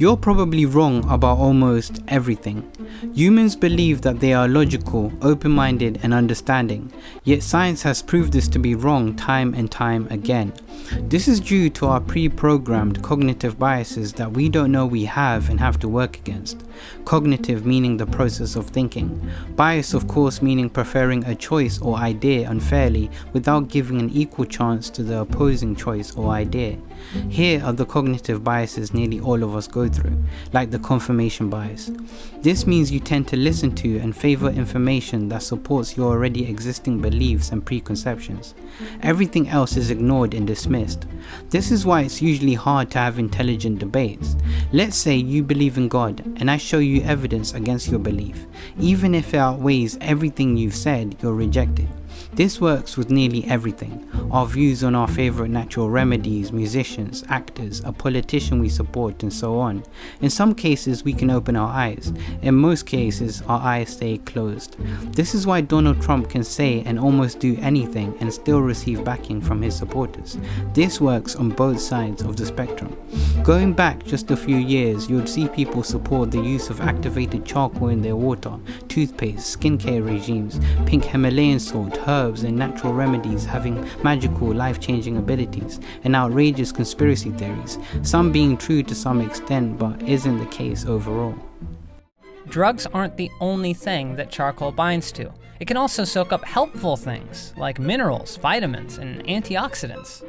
You're probably wrong about almost everything. Humans believe that they are logical, open-minded and understanding, yet science has proved this to be wrong time and time again. This is due to our pre-programmed cognitive biases that we don't know we have and have to work against. Cognitive meaning the process of thinking. Bias of course meaning preferring a choice or idea unfairly without giving an equal chance to the opposing choice or idea. Here are the cognitive biases nearly all of us go through, like the confirmation bias. This means you tend to listen to and favor information that supports your already existing beliefs and preconceptions. Everything else is ignored and dismissed. This is why it's usually hard to have intelligent debates. Let's say you believe in God and I show you evidence against your belief. Even if it outweighs everything you've said, you'll reject it. This works with nearly everything. Our views on our favorite natural remedies, musicians, actors, a politician we support and so on. In some cases we can open our eyes. In most cases our eyes stay closed. This is why Donald Trump can say and almost do anything and still receive backing from his supporters. This works on both sides of the spectrum. Going back just a few years, you would see people support the use of activated charcoal in their water, toothpaste, skincare regimes, pink Himalayan salt, herbs and natural remedies having magical life-changing abilities, and outrageous conspiracy theories, some being true to some extent but isn't the case overall. Drugs aren't the only thing that charcoal binds to. It can also soak up helpful things like minerals, vitamins, and antioxidants.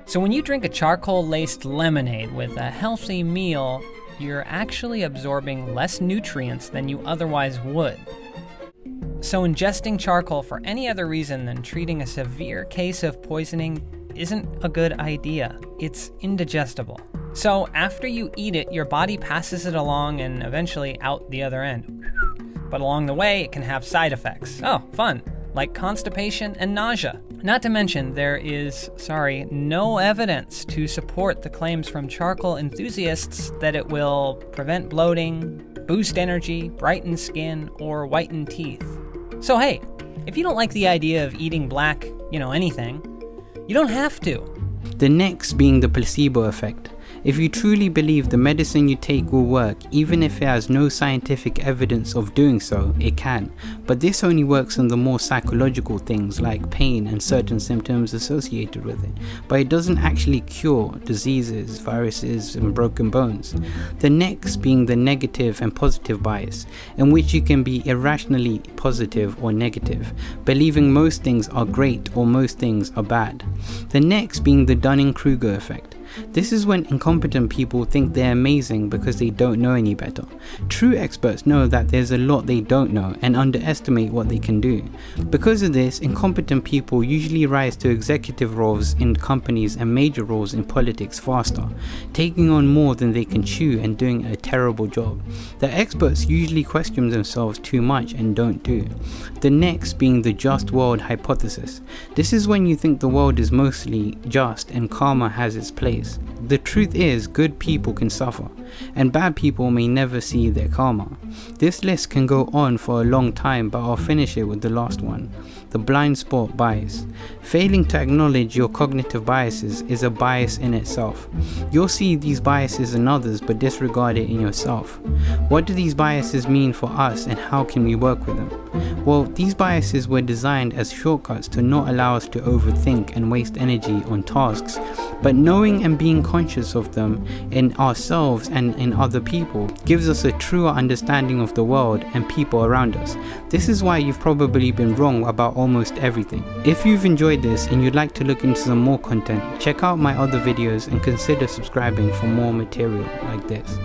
So when you drink a charcoal-laced lemonade with a healthy meal, you're actually absorbing less nutrients than you otherwise would. So ingesting charcoal for any other reason than treating a severe case of poisoning isn't a good idea. It's indigestible. So after you eat it, your body passes it along and eventually out the other end. But along the way, it can have side effects. Oh, fun. Like constipation and nausea. Not to mention, there is, no evidence to support the claims from charcoal enthusiasts that it will prevent bloating, boost energy, brighten skin, or whiten teeth. So hey, if you don't like the idea of eating black, anything, you don't have to. The next being the placebo effect. If you truly believe the medicine you take will work, even if it has no scientific evidence of doing so, it can. But this only works on the more psychological things like pain and certain symptoms associated with it. But it doesn't actually cure diseases, viruses, and broken bones. The next being the negative and positive bias, in which you can be irrationally positive or negative, believing most things are great or most things are bad. The next being the Dunning-Kruger effect. This is when incompetent people think they're amazing because they don't know any better. True experts know that there's a lot they don't know and underestimate what they can do. Because of this, incompetent people usually rise to executive roles in companies and major roles in politics faster, taking on more than they can chew and doing a terrible job. The experts usually question themselves too much and don't do. The next being the just world hypothesis. This is when you think the world is mostly just and karma has its place. The truth is, good people can suffer, and bad people may never see their karma. This list can go on for a long time, but I'll finish it with the last one, the blind spot bias. Failing to acknowledge your cognitive biases is a bias in itself. You'll see these biases in others but disregard it in yourself. What do these biases mean for us and how can we work with them? Well, these biases were designed as shortcuts to not allow us to overthink and waste energy on tasks, but knowing and being conscious of them in ourselves and in other people gives us a truer understanding of the world and people around us. This is why you've probably been wrong about almost everything. If you've enjoyed this and you'd like to look into some more content, check out my other videos and consider subscribing for more material like this.